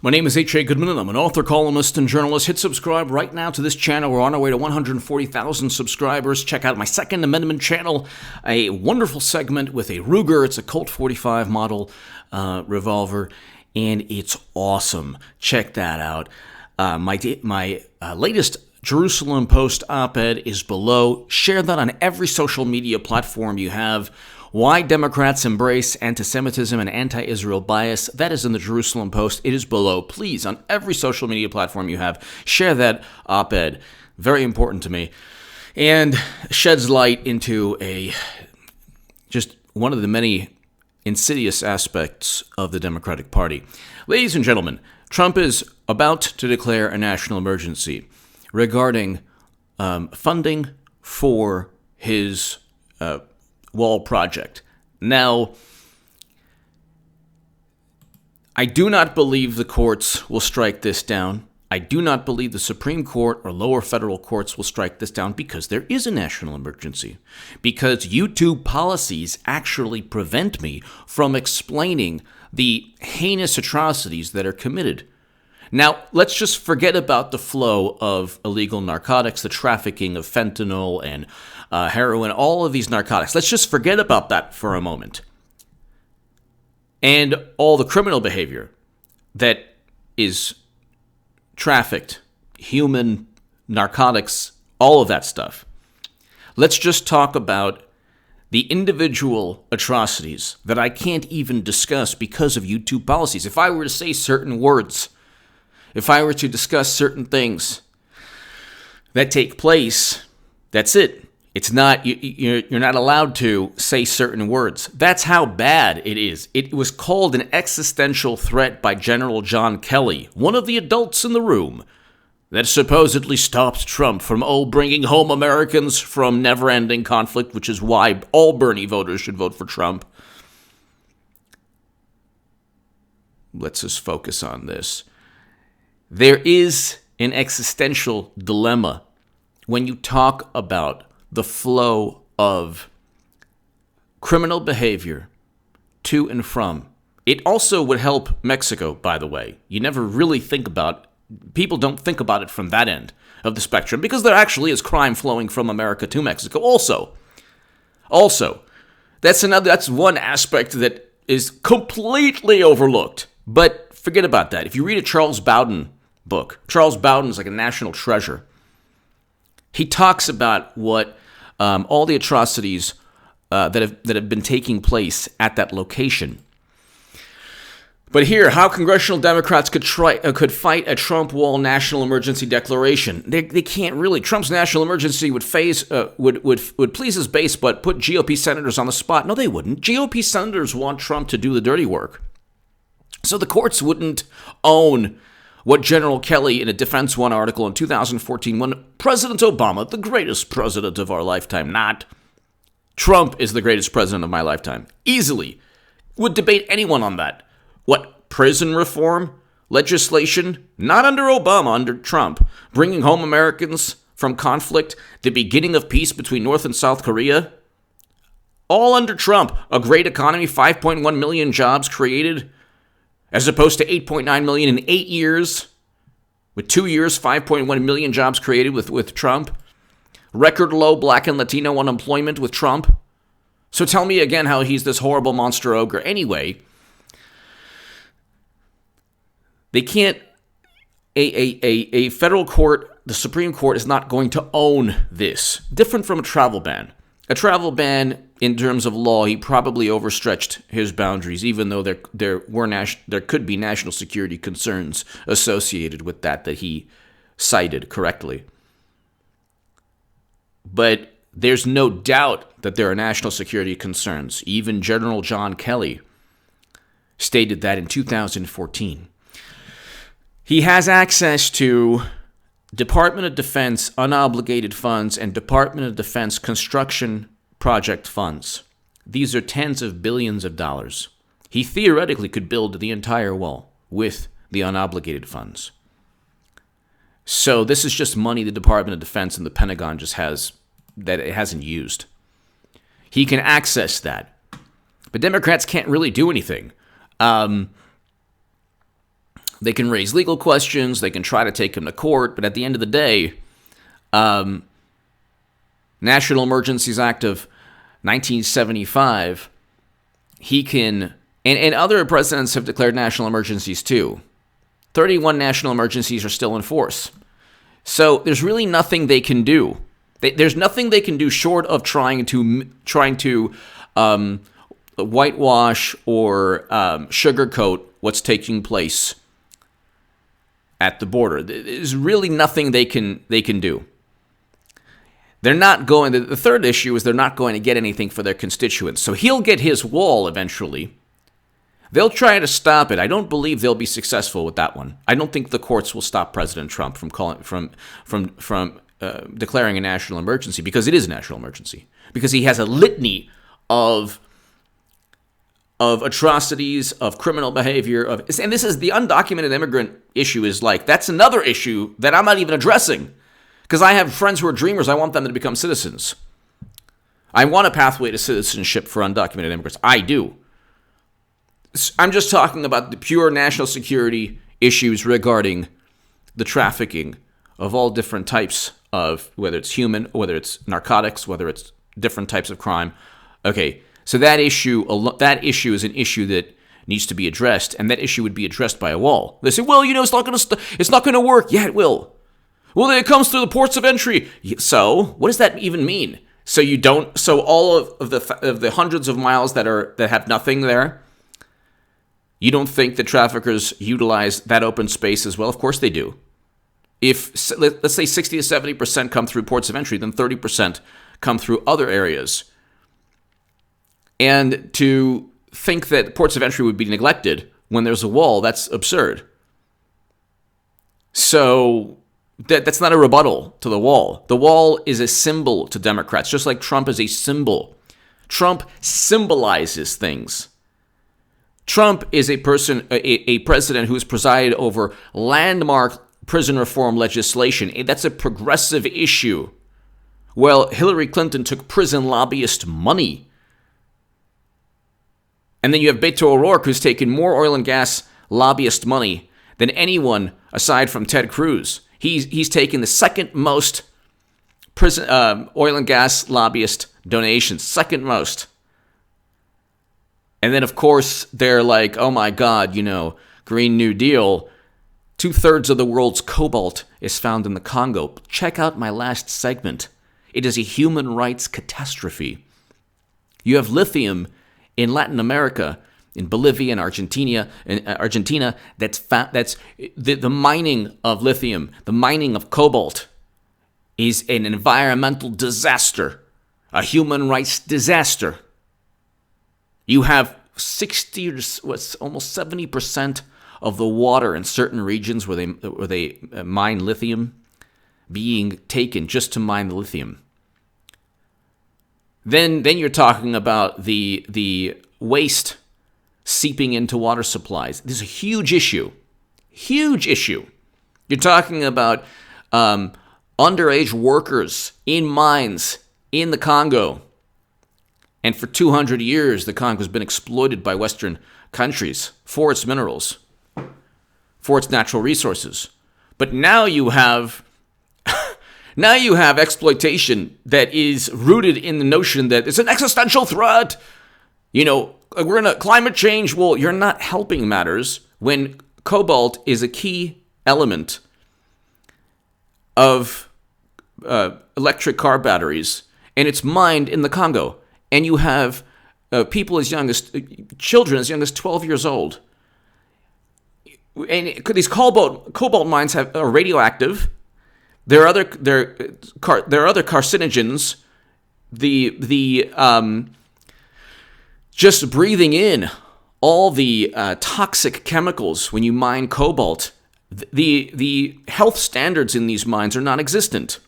My name is H.A. Goodman, and I'm an author, columnist, and journalist. Hit subscribe right now to this channel. We're on our way to 140,000 subscribers. Check out my Second Amendment channel, a wonderful segment with a Ruger. It's a Colt 45 model revolver, and it's awesome. Check that out. My latest Jerusalem Post op-ed is below. Share that on every social media platform you have. Why Democrats embrace anti-Semitism and anti-Israel bias. That is in the Jerusalem Post. It is below. Please, on every social media platform you have, share that op-ed. Very important to me. And sheds light into just one of the many insidious aspects of the Democratic Party. Ladies and gentlemen, Trump is about to declare a national emergency regarding funding for his wall project. Now, I do not believe the courts will strike this down. I do not believe the Supreme Court or lower federal courts will strike this down because there is a national emergency. Because YouTube policies actually prevent me from explaining the heinous atrocities that are committed. Now, let's just forget about the flow of illegal narcotics, the trafficking of fentanyl and heroin, all of these narcotics. Let's just forget about that for a moment. And all the criminal behavior that is trafficked, human narcotics, all of that stuff. Let's just talk about the individual atrocities that I can't even discuss because of YouTube policies. If I were to say certain words, if I were to discuss certain things that take place, that's it. It's not, you're not allowed to say certain words. That's how bad it is. It was called an existential threat by General John Kelly, one of the adults in the room, that supposedly stopped Trump from, bringing home Americans from never-ending conflict, which is why all Bernie voters should vote for Trump. Let's just focus on this. There is an existential dilemma when you talk about the flow of criminal behavior to and from. It also would help Mexico, by the way. You never really think about, people don't think about it from that end of the spectrum because there actually is crime flowing from America to Mexico also, that's one aspect that is completely overlooked. But forget about that. If you read a Charles Bowden book. Charles Bowden is like a national treasure. He talks about what all the atrocities that have been taking place at that location. But here, how congressional Democrats could fight a Trump wall national emergency declaration. They can't really. Trump's national emergency would please his base, but put GOP senators on the spot. No, they wouldn't. GOP senators want Trump to do the dirty work. So the courts wouldn't own what General Kelly, in a Defense One article in 2014, when President Obama, the greatest president of our lifetime, not Trump is the greatest president of my lifetime, easily would debate anyone on that. What, prison reform legislation? Not under Obama, under Trump. Bringing home Americans from conflict, the beginning of peace between North and South Korea? All under Trump. A great economy, 5.1 million jobs created, as opposed to 8.9 million in 8 years. With 2 years, 5.1 million jobs created with Trump. Record low black and Latino unemployment with Trump. So tell me again how he's this horrible monster ogre. Anyway, they can't, a federal court, the Supreme Court, is not going to own this. Different from a travel ban. A travel ban, in terms of law, he probably overstretched his boundaries, even though there could be national security concerns associated with that he cited correctly. But there's no doubt that there are national security concerns. Even General John Kelly stated that in 2014. He has access to Department of Defense unobligated funds and Department of Defense construction project funds. These are tens of billions of dollars. He theoretically could build the entire wall with the unobligated funds. So this is just money the Department of Defense and the Pentagon just has that it hasn't used. He can access that. But Democrats can't really do anything. They can raise legal questions. They can try to take him to court. But at the end of the day, National Emergencies Act of 1975, he can, and other presidents have declared national emergencies too. 31 national emergencies are still in force. So there's really nothing they can do. There's nothing they can do short of trying to whitewash or sugarcoat what's taking place at the border. There's really nothing they can do. They're not going. The third issue is they're not going to get anything for their constituents. So he'll get his wall eventually. They'll try to stop it. I don't believe they'll be successful with that one. I don't think the courts will stop President Trump from declaring a national emergency, because it is a national emergency. Because he has a litany of atrocities, of criminal behavior, and this is the undocumented immigrant issue. Is like, that's another issue that I'm not even addressing, because I have friends who are dreamers. I want them to become citizens. I want a pathway to citizenship for undocumented immigrants. I do. I'm just talking about the pure national security issues regarding the trafficking of all different types of, whether it's human, whether it's narcotics, whether it's different types of crime. Okay, so that issue is an issue that needs to be addressed, and that issue would be addressed by a wall. They say, well, it's not going to work. Yeah, it will. Well, it comes through the ports of entry. So what does that even mean? So all of the hundreds of miles that have nothing there, you don't think that traffickers utilize that open space as well? Of course they do. If, let's say 60 to 70% come through ports of entry, then 30% come through other areas. And to think that ports of entry would be neglected when there's a wall, that's absurd. So that's not a rebuttal to the wall. The wall is a symbol to Democrats, just like Trump is a symbol. Trump symbolizes things. Trump is a president who has presided over landmark prison reform legislation. That's a progressive issue. Well, Hillary Clinton took prison lobbyist money. And then you have Beto O'Rourke, who's taken more oil and gas lobbyist money than anyone aside from Ted Cruz. He's taken the second most prison oil and gas lobbyist donations, second most. And then, of course, they're like, oh my God, Green New Deal. 2/3 of the world's cobalt is found in the Congo. Check out my last segment. It is a human rights catastrophe. You have lithium in Latin America, in Bolivia and Argentina. That's the mining of lithium, the mining of cobalt, is an environmental disaster, a human rights disaster. You have 70% of the water in certain regions where they mine lithium being taken just to mine the lithium. Then you're talking about the waste seeping into water supplies. This is a huge issue. Huge issue. You're talking about underage workers in mines in the Congo. And for 200 years, the Congo has been exploited by Western countries for its minerals, for its natural resources. But now you have exploitation that is rooted in the notion that it's an existential threat. We're in a climate change. Well, you're not helping matters when cobalt is a key element of electric car batteries, and it's mined in the Congo. And you have children as young as 12 years old. And these cobalt mines are radioactive. There are other carcinogens. Just breathing in all the toxic chemicals when you mine cobalt, the health standards in these mines are non-existent.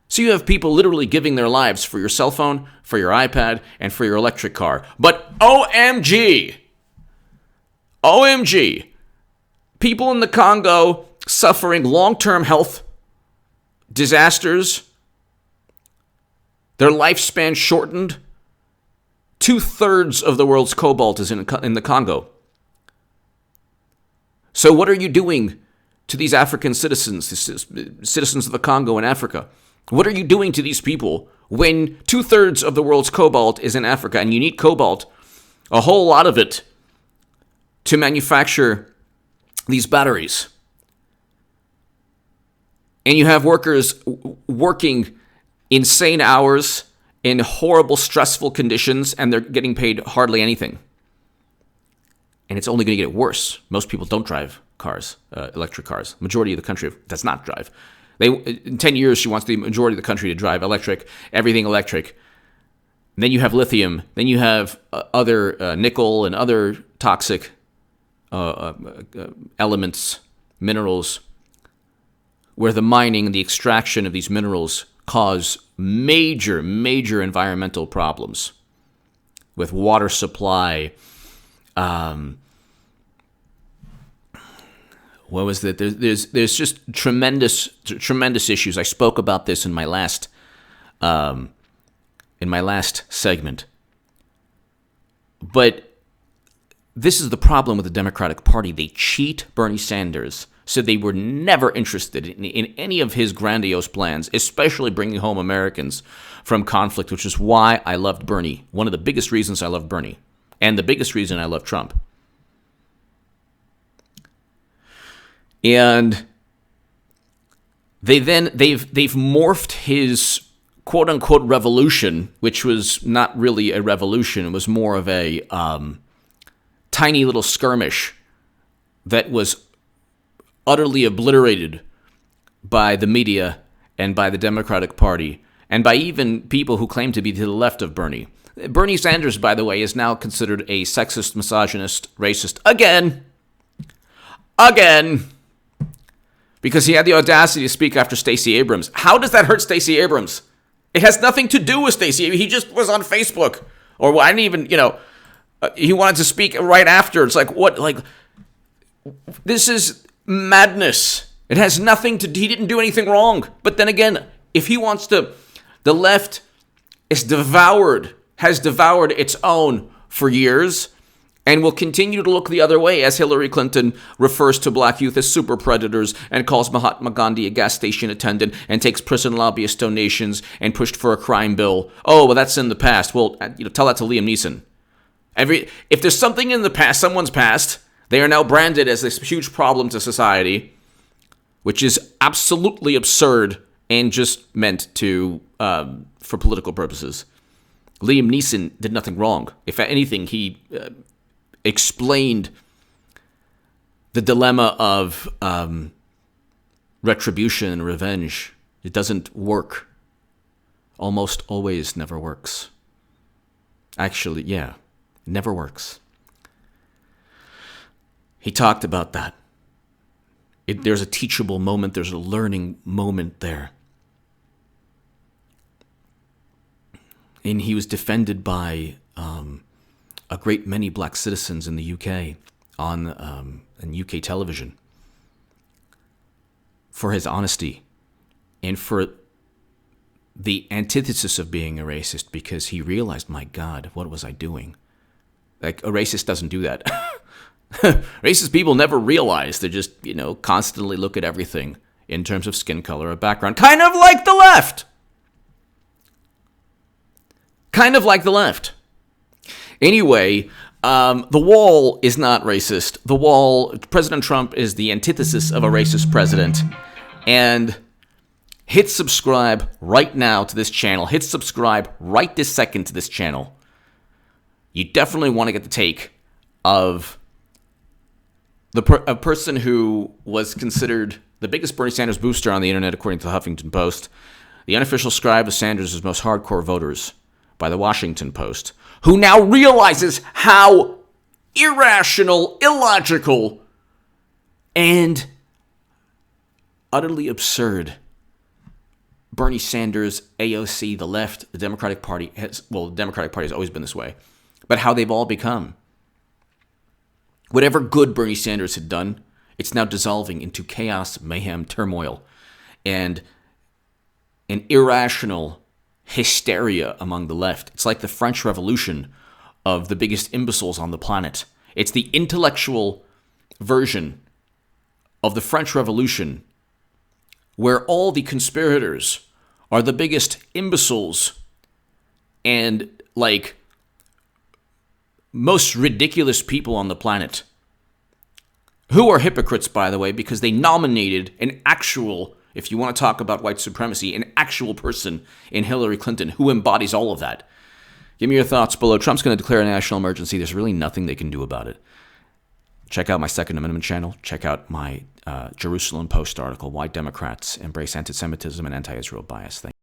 So you have people literally giving their lives for your cell phone, for your iPad, and for your electric car. But OMG, people in the Congo suffering long-term health disasters, their lifespan shortened. 2/3 of the world's cobalt is in the Congo. So what are you doing to these African citizens, citizens of the Congo and Africa? What are you doing to these people when 2/3 of the world's cobalt is in Africa, and you need cobalt, a whole lot of it, to manufacture these batteries? And you have workers working insane hours in horrible, stressful conditions, and they're getting paid hardly anything. And it's only going to get worse. Most people don't drive cars, electric cars. Majority of the country does not drive. In 10 years, she wants the majority of the country to drive electric, everything electric. And then you have lithium. Then you have other nickel and other toxic elements, minerals, where the mining and the extraction of these minerals cause major, major environmental problems with water supply. What was that? There's just tremendous issues. I spoke about this in my last segment. But this is the problem with the Democratic Party. They cheat Bernie Sanders. So they were never interested in any of his grandiose plans, especially bringing home Americans from conflict, which is why I loved Bernie. One of the biggest reasons I loved Bernie, and the biggest reason I love Trump. And they've morphed his quote unquote revolution, which was not really a revolution. It was more of a tiny little skirmish that was utterly obliterated by the media and by the Democratic Party and by even people who claim to be to the left of Bernie. Bernie Sanders, by the way, is now considered a sexist, misogynist, racist again, because he had the audacity to speak after Stacey Abrams. How does that hurt Stacey Abrams? It has nothing to do with Stacey. He just was on Facebook, or I didn't even, he wanted to speak right after. It's like, what? Like, this is madness. It has nothing to do, he didn't do anything wrong. But then again, if he wants to, the left has devoured its own for years and will continue to look the other way as Hillary Clinton refers to black youth as super predators and calls Mahatma Gandhi a gas station attendant and takes prison lobbyist donations and pushed for a crime bill. Oh, well, that's in the past. Well, tell that to Liam Neeson. If there's something in the past, someone's past, they are now branded as this huge problem to society, which is absolutely absurd and just meant to for political purposes. Liam Neeson did nothing wrong. If anything, he explained the dilemma of retribution and revenge. It doesn't work. Almost always never works. Actually, yeah, it never works. He talked about that. There's a teachable moment. There's a learning moment there. And he was defended by a great many black citizens in the UK on UK television for his honesty and for the antithesis of being a racist, because he realized, my God, what was I doing? Like, a racist doesn't do that. Racist people never realize. They just, constantly look at everything in terms of skin color or background. Kind of like the left. Anyway, the Wall is not racist. The Wall, President Trump is the antithesis of a racist president. And hit subscribe right now to this channel. Hit subscribe right this second to this channel. You definitely want to get the take of a person who was considered the biggest Bernie Sanders booster on the internet, according to the Huffington Post, the unofficial scribe of Sanders' most hardcore voters by the Washington Post, who now realizes how irrational, illogical, and utterly absurd Bernie Sanders, AOC, the left, the Democratic Party the Democratic Party has always been this way, but how they've all become. Whatever good Bernie Sanders had done, it's now dissolving into chaos, mayhem, turmoil, and an irrational hysteria among the left. It's like the French Revolution of the biggest imbeciles on the planet. It's the intellectual version of the French Revolution, where all the conspirators are the biggest imbeciles and, like, most ridiculous people on the planet, who are hypocrites, by the way, because they nominated an actual, if you want to talk about white supremacy, an actual person in Hillary Clinton who embodies all of that. Give me your thoughts below. Trump's going to declare a national emergency. There's really nothing they can do about it. Check out my Second Amendment channel. Check out my Jerusalem Post article, Why Democrats Embrace Anti-Semitism and Anti-Israel Bias. Thank you.